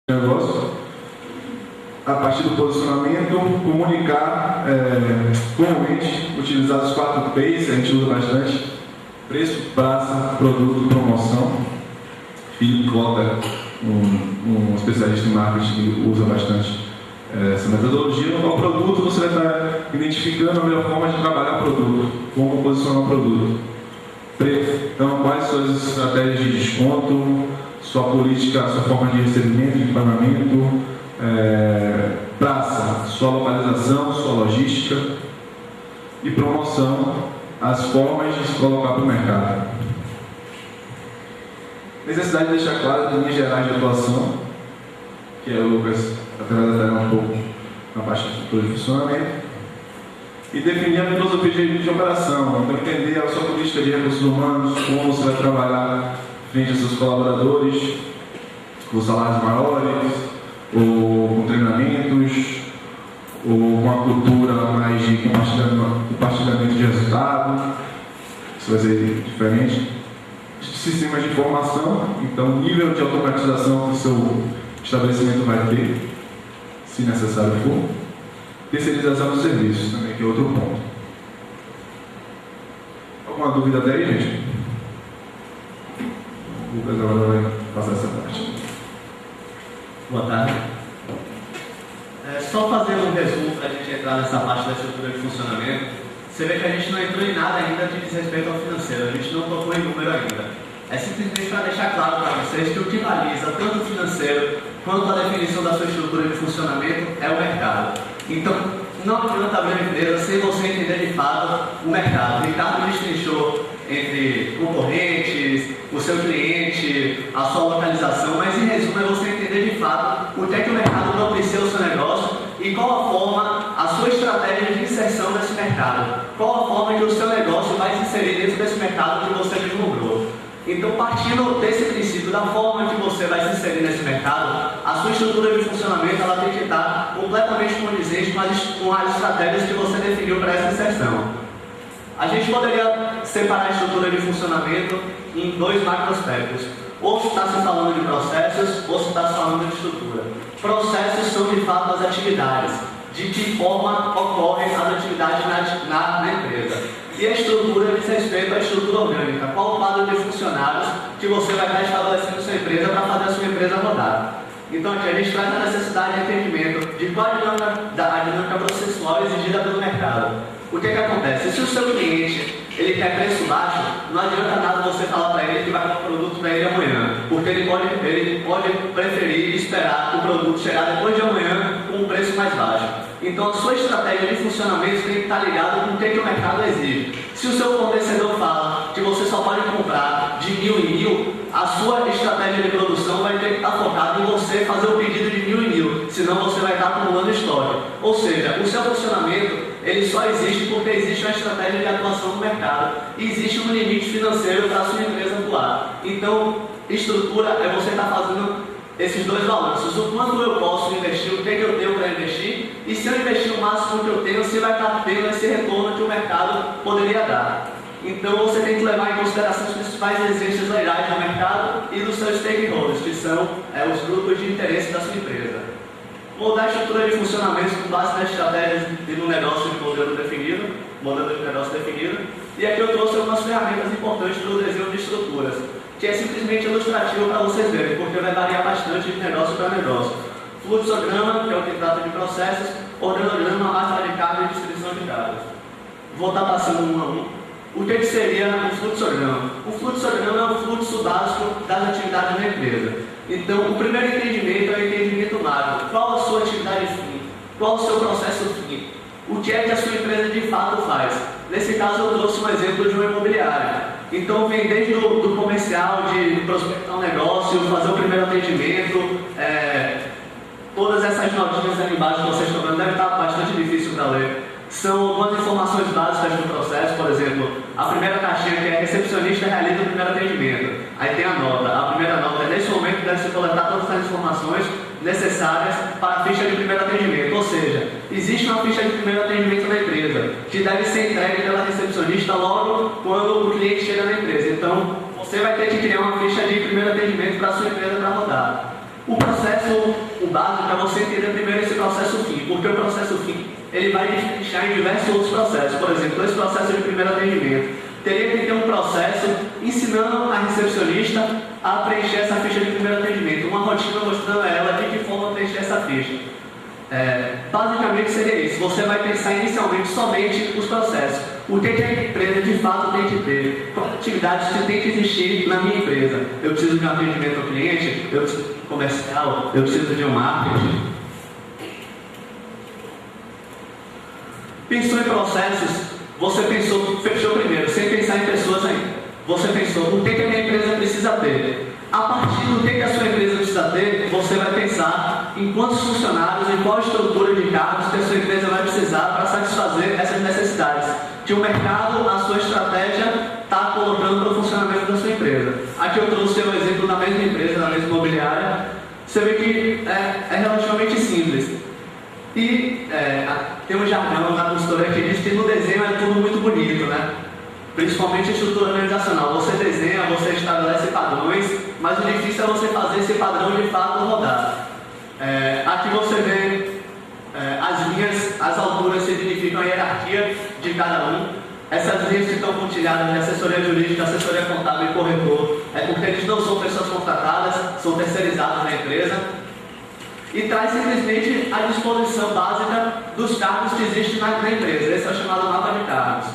negócio, a partir do posicionamento, comunicar, comumente, utilizar os 4 P's, a gente usa bastante: preço, praça, produto, promoção. Filipe Cota, um especialista em marketing, usa bastante essa metodologia. No qual produto você vai estar identificando a melhor forma de trabalhar o produto, como posicionar o produto. Preço, então quais suas estratégias de desconto, sua política, sua forma de recebimento, de pagamento. Praça, sua localização, sua logística. E promoção, as formas de se colocar para o mercado. Necessidade de deixar claro as linhas gerais de atuação, que o Lucas vai detalhar um pouco na parte de estrutura de funcionamento. E definir a filosofia de operação, então entender a sua política de recursos humanos, como você vai trabalhar frente aos seus colaboradores, com salários maiores, ou com treinamentos, ou com a cultura mais de compartilhamento de resultado. Isso vai ser diferente. Sistemas de informação, então nível de automatização que o seu estabelecimento vai ter, se necessário for. Terceirização dos serviços também, que é outro ponto. Alguma dúvida até aí, gente? O Lucas agora vai passar essa parte. Boa tarde. Só fazer um resumo para a gente entrar nessa parte da estrutura de funcionamento. Você vê que a gente não entrou em nada ainda de diz respeito ao financeiro, a gente não tocou em número ainda. É simplesmente para deixar claro para vocês que o que baliza tanto o financeiro quanto a definição da sua estrutura de funcionamento é o mercado. Então, não adianta abrir uma empresa sem você entender de fato o mercado. O Ricardo destrinchou entre concorrentes, o seu cliente, a sua localização, mas em resumo é você entender de fato o que é que o mercado propicia ao seu negócio e qual a forma, a sua estratégia de inserção nesse mercado. Qual a forma que o seu negócio vai se inserir dentro desse mercado que você vislumbrou. Então, partindo desse princípio, da forma que você vai se inserir nesse mercado, a sua estrutura de funcionamento ela tem que estar completamente condizente com as estratégias que você definiu para essa inserção. A gente poderia separar a estrutura de funcionamento em 2 macroaspectos. Ou se está se falando de processos, ou se está se falando de estrutura. Processos são, de fato, as atividades, de que forma ocorrem as atividades na empresa. E a estrutura diz respeito à estrutura orgânica. Qual o quadro de funcionários que você vai estar estabelecendo na sua empresa para fazer a sua empresa rodar. Então aqui a gente traz a necessidade de entendimento de qual a dinâmica processual exigida pelo mercado. O que acontece? Se o seu cliente ele quer preço baixo, não adianta nada você falar para ele que vai dar um produto para ele amanhã, porque ele pode preferir esperar o produto chegar depois de amanhã com um preço mais baixo. Então a sua estratégia de funcionamento tem que estar ligada com o que o mercado exige. Se o seu fornecedor fala que você só pode comprar de 1000 em 1000, a sua estratégia de produção vai ter que estar focada em você fazer o pedido de 1000 em 1000, senão você vai estar acumulando estoque. Ou seja, o seu funcionamento ele só existe porque existe uma estratégia de atuação no mercado e existe um limite financeiro para a sua empresa atuar. Então, estrutura é você estar fazendo esses 2 balanços, o quanto eu posso investir, o que eu tenho para investir, e se eu investir o máximo que eu tenho, você vai estar tendo esse retorno que o mercado poderia dar. Então você tem que levar em consideração os principais exigências legais do mercado e dos seus stakeholders, que são os grupos de interesse da sua empresa. Moldar a estrutura de funcionamento com base nas estratégias de um negócio de modelo de negócio definido, e aqui eu trouxe algumas ferramentas importantes para o desenho de estruturas, que é simplesmente ilustrativo para vocês verem, porque vai variar bastante de negócio para negócio. Fluxograma, que é o que trata de processos, organograma, massa de carga e distribuição de cargas. Vou estar passando um a um. O que seria um fluxograma? O fluxograma é o fluxo básico das atividades da empresa. Então, o primeiro entendimento é o entendimento macro. Qual a sua atividade fim? Qual o seu processo fim? O que é que a sua empresa de fato faz? Nesse caso, eu trouxe um exemplo de uma imobiliária. Então, vem desde do comercial, de prospectar um negócio, fazer o primeiro atendimento, todas essas notinhas ali embaixo que vocês estão vendo, deve estar bastante difícil para ler. São algumas informações básicas do processo, por exemplo, a primeira caixinha que é recepcionista realiza o primeiro atendimento. Aí tem a nota. A primeira nota é nesse momento deve se coletar todas as informações necessárias para a ficha de primeiro atendimento. Ou seja, existe uma ficha de primeiro atendimento na empresa que deve ser entregue pela recepcionista logo quando o cliente chega na empresa. Então, você vai ter que criar uma ficha de primeiro atendimento para a sua empresa para rodar. O processo, o básico, é você entender primeiro esse processo fim, porque o processo fim ele vai deixar em diversos outros processos. Por exemplo, esse processo de primeiro atendimento teria que ter um processo ensinando a recepcionista a preencher essa ficha de primeiro atendimento, uma rotina mostrando a ela de que forma preencher essa ficha. Basicamente seria isso. Você vai pensar inicialmente somente os processos. O que a empresa de fato tem que ter? Quais atividades que tem que existir na minha empresa? Eu preciso de um atendimento ao cliente, eu preciso de um comercial, eu preciso de um marketing. Pensou em processos? Você fechou primeiro, sem pensar em pessoas ainda. Você pensou, o que a minha empresa precisa ter? A partir do que a sua empresa precisa ter, você vai pensar em quantos funcionários, em qual estrutura de cargos que a sua empresa vai precisar para satisfazer essas necessidades. Que o mercado, a sua estratégia, está colocando para o funcionamento da sua empresa. Aqui eu trouxe um exemplo da mesma empresa, da mesma imobiliária. Você vê que é relativamente simples. E tem um jargão na consultoria que diz que no desenho é tudo muito bonito, né? Principalmente a estrutura organizacional. Você desenha, você estabelece padrões, mas o difícil é você fazer esse padrão de fato rodar. Aqui você vê as linhas, as alturas significam a hierarquia de cada um. Essas linhas que estão pontilhadas de assessoria jurídica, assessoria contábil e corretor, é porque eles não são pessoas contratadas, são terceirizados na empresa. E traz simplesmente a disposição básica dos cargos que existem na empresa. Esse é o chamado mapa de cargos.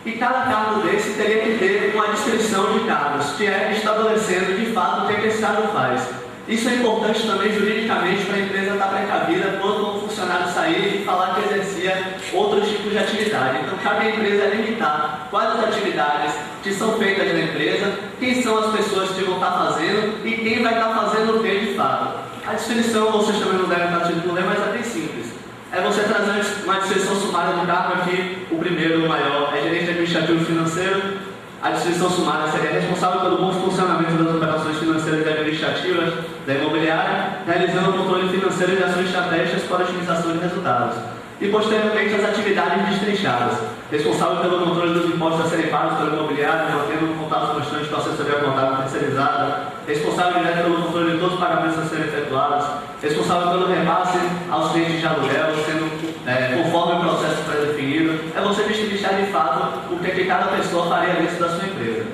E cada cargo desse teria que ter uma descrição de cargos, que é estabelecendo de fato o que esse cargo faz. Isso é importante também juridicamente para a empresa estar precavida quando um funcionário sair e falar que exercia outros tipos de atividade. Então, cabe à empresa limitar quais as atividades que são feitas na empresa, quem são as pessoas que vão estar fazendo e quem vai estar fazendo o que de fato. A descrição, vocês também não devem estar tendo ler, mas é bem simples. É você trazer uma descrição sumária do cargo aqui. O primeiro, o maior, é gerente administrativo financeiro. A descrição sumária seria responsável pelo bom funcionamento das operações financeiras e administrativas da imobiliária, realizando o controle financeiro de ações estratégicas para a otimização de resultados. E, posteriormente, as atividades destrinchadas, responsável pelo controle dos impostos a serem pagos pelo imobiliário, mantendo contato constante com a assessoria contábil terceirizada, responsável direto pelo controle de todos os pagamentos a serem efetuados, responsável pelo repasse aos clientes de aluguel, sendo conforme o processo pré-definido. É você destrinchar de fato o que cada pessoa faria dentro da sua empresa.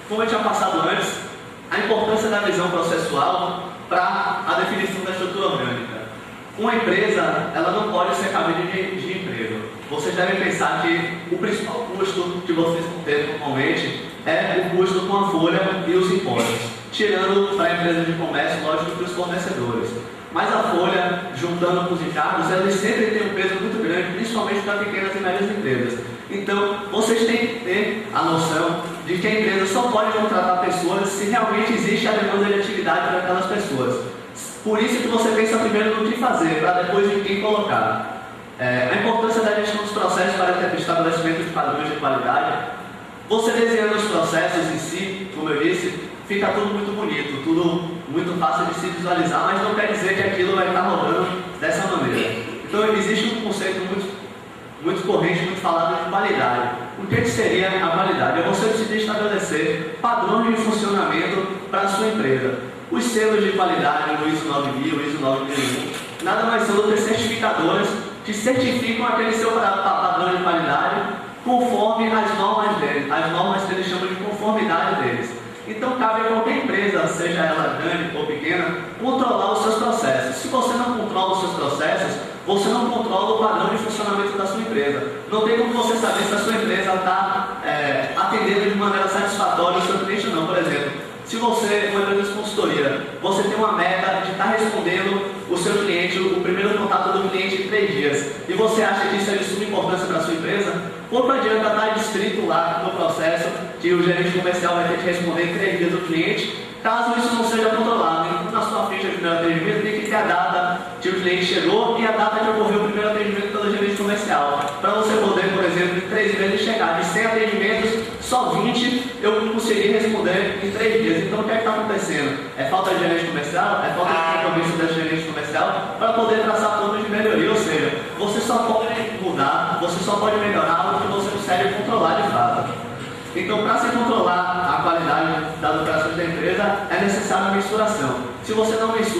Como eu tinha passado antes, a importância da visão processual para a definição da estrutura orgânica. Uma empresa, ela não pode ser cabide de emprego. Vocês devem pensar que o principal custo que vocês vão ter normalmente é o custo com a folha e os impostos, tirando para a empresa de comércio, lógico, que os fornecedores. Mas a folha, juntando com os encargos, eles sempre têm um peso muito grande, principalmente para pequenas e médias empresas. Então, vocês têm que ter a noção de que a empresa só pode contratar pessoas se realmente existe a demanda de atividade para aquelas pessoas. Por isso que você pensa primeiro no que fazer, para depois em quem colocar. A importância da gestão dos processos para o estabelecimento de padrões de qualidade. Você desenhando os processos em si, como eu disse, fica tudo muito bonito, tudo muito fácil de se visualizar, mas não quer dizer que aquilo vai estar rodando dessa maneira. Então, existe um conceito muito corrente, muito falado de qualidade. O que seria a qualidade? É você decidir estabelecer padrões de funcionamento para a sua empresa. Os selos de qualidade, o ISO 9000, o ISO 9001, nada mais são do que certificadoras que certificam aquele seu padrão de qualidade conforme as normas deles, as normas que eles chamam de conformidade deles. Então, cabe a qualquer empresa, seja ela grande ou pequena, controlar os seus processos. Se você não controla os seus processos, você não controla o padrão de funcionamento da sua empresa. Não tem como você saber se a sua empresa está atendendo de maneira satisfatória o seu cliente ou não. Por exemplo, se você, uma empresa de consultoria, você tem uma meta de estar respondendo o seu cliente, o primeiro contato do cliente em 3 dias, e você acha que isso é de suma importância para a sua empresa, pouco adianta estar descrito lá no processo que o gerente comercial vai ter que responder em 3 dias ao cliente, caso isso não seja controlado. Então, na sua ficha de primeiro atendimento tem que ter a data que o cliente chegou e a data que ocorreu o primeiro atendimento pelo gerente comercial. Para você poder, por exemplo, em 3 meses chegar de 100 atendimentos, só 20 eu consegui responder em 3 dias. Então, o que é que está acontecendo? É falta de gerente comercial? É falta de compromisso da gerente comercial para poder traçar planos de melhoria. Ou seja, você só pode mudar, você só pode melhorar o que você consegue controlar de fato. Então, para se controlar a qualidade das operações da empresa, é necessária a mensuração. Se você não mensura